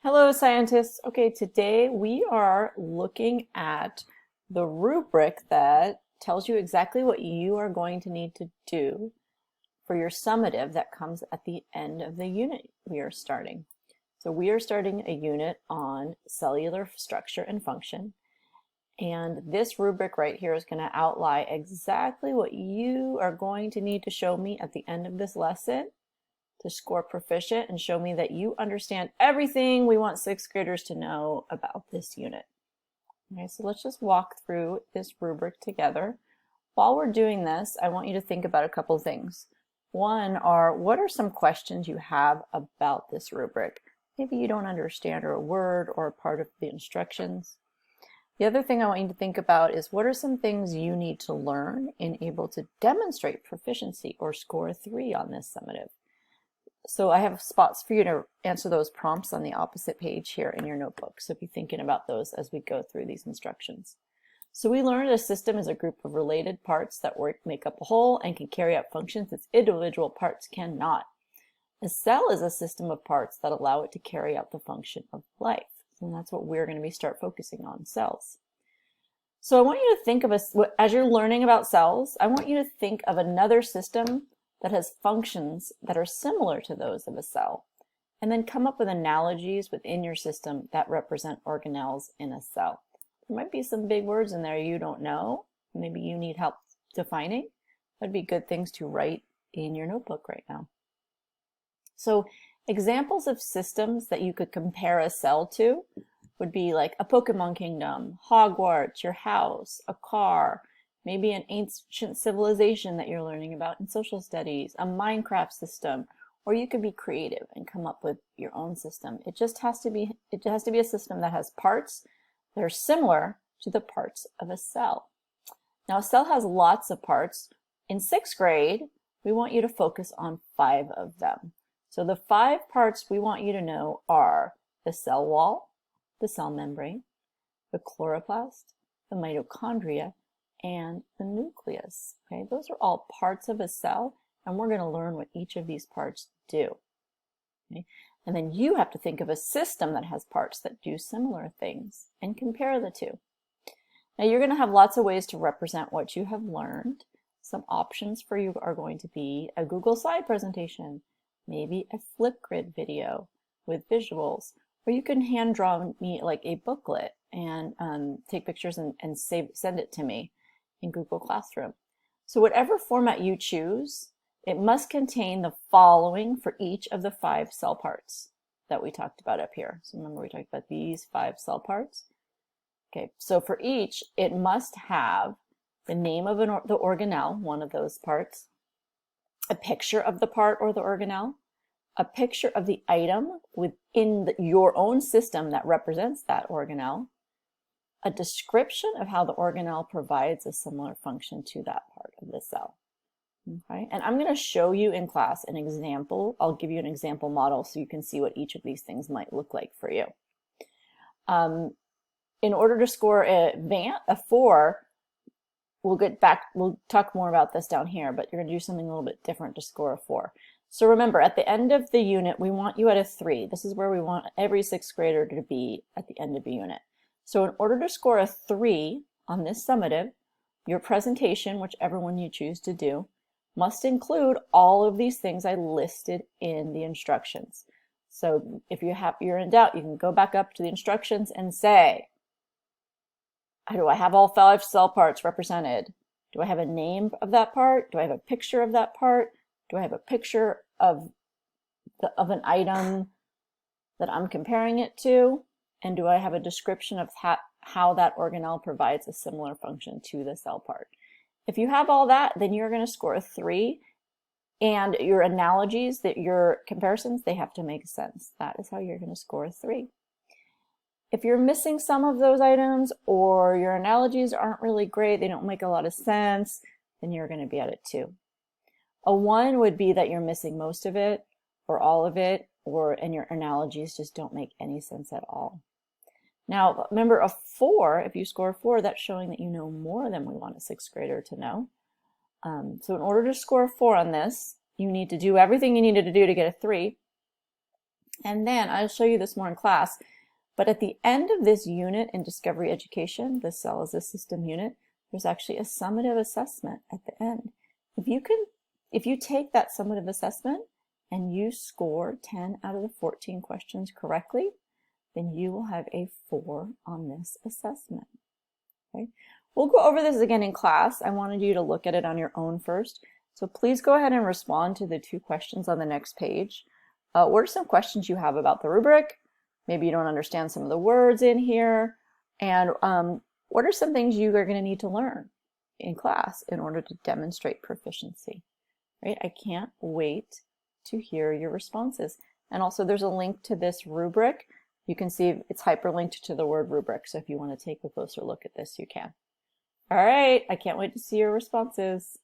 Hello, scientists. Okay, today we are looking at the rubric that tells you exactly what you are going to need to do for your summative that comes at the end of the unit we are starting. So we are starting a unit on cellular structure and function. And this rubric right here is going to outline exactly what you are going to need to show me at the end of this lesson to score proficient and show me that you understand everything we want sixth graders to know about this unit. Okay, so let's just walk through this rubric together. While we're doing this, I want you to think about a couple things. One are, what are some questions you have about this rubric? Maybe you don't understand a word or a part of the instructions. The other thing I want you to think about is, what are some things you need to learn and able to demonstrate proficiency or score 3 on this summative? So I have spots for you to answer those prompts on the opposite page here in your notebook. So be thinking about those as we go through these instructions. So we learned a system is a group of related parts that make up a whole and can carry out functions its individual parts cannot. A cell is a system of parts that allow it to carry out the function of life. And that's what we're going to start focusing on, cells. So I want you to think of as you're learning about cells, I want you to think of another system that has functions that are similar to those of a cell, and then come up with analogies within your system that represent organelles in a cell. There might be some big words in there you don't know. Maybe you need help defining. That'd be good things to write in your notebook right now. So examples of systems that you could compare a cell to would be like a Pokemon kingdom, Hogwarts, your house, a car, maybe an ancient civilization that you're learning about in social studies, a Minecraft system, or you could be creative and come up with your own system. It has to be a system that has parts that are similar to the parts of a cell. Now, a cell has lots of parts. In 6th grade, we want you to focus on 5 of them. So the 5 parts we want you to know are the cell wall, the cell membrane, the chloroplast, the mitochondria, and the nucleus. Okay, those are all parts of a cell, and we're going to learn what each of these parts do. Okay? And then you have to think of a system that has parts that do similar things and compare the two. Now you're going to have lots of ways to represent what you have learned. Some options for you are going to be a Google slide presentation, maybe a Flipgrid video with visuals, or you can hand draw me like a booklet and take pictures and send it to me in Google Classroom. So whatever format you choose, it must contain the following for each of the 5 cell parts that we talked about up here. So remember, we talked about these 5 cell parts. Okay, so for each, it must have the name of the organelle, one of those parts, a picture of the part or the organelle, a picture of the item within your own system that represents that organelle, a description of how the organelle provides a similar function to that part of the cell. Okay, and I'm going to show you in class an example. I'll give you an example model so you can see what each of these things might look like for you. In order to score a 4, we'll talk more about this down here, but you're going to do something a little bit different to score a 4. So remember, at the end of the unit, we want you at a 3. This is where we want every 6th grader to be at the end of the unit. So in order to score a 3 on this summative, your presentation, whichever one you choose to do, must include all of these things I listed in the instructions. So if you're in doubt, you can go back up to the instructions and say, do I have all 5 cell parts represented? Do I have a name of that part? Do I have a picture of that part? Do I have a picture of an item that I'm comparing it to? And do I have a description of how that organelle provides a similar function to the cell part? If you have all that, then you're going to score a 3. And your analogies, your comparisons, they have to make sense. That is how you're going to score a 3. If you're missing some of those items, or your analogies aren't really great, they don't make a lot of sense, then you're going to be at a 2. A 1 would be that you're missing most of it, or all of it, and your analogies just don't make any sense at all. Now, remember, a 4, if you score a 4, that's showing that you know more than we want a 6th grader to know. So in order to score a 4 on this, you need to do everything you needed to do to get a 3, And then I'll show you this more in class, but at the end of this unit in Discovery Education, the Cell as a System unit, there's actually a summative assessment at the end. If you take that summative assessment and you score 10 out of the 14 questions correctly, then you will have a 4 on this assessment. Okay? We'll go over this again in class. I wanted you to look at it on your own first. So please go ahead and respond to the 2 questions on the next page. What are some questions you have about the rubric? Maybe you don't understand some of the words in here. And what are some things you are going to need to learn in class in order to demonstrate proficiency? Right? I can't wait to hear your responses. And also there's a link to this rubric. You can see it's hyperlinked to the word rubric. So if you want to take a closer look at this, you can. All right, I can't wait to see your responses.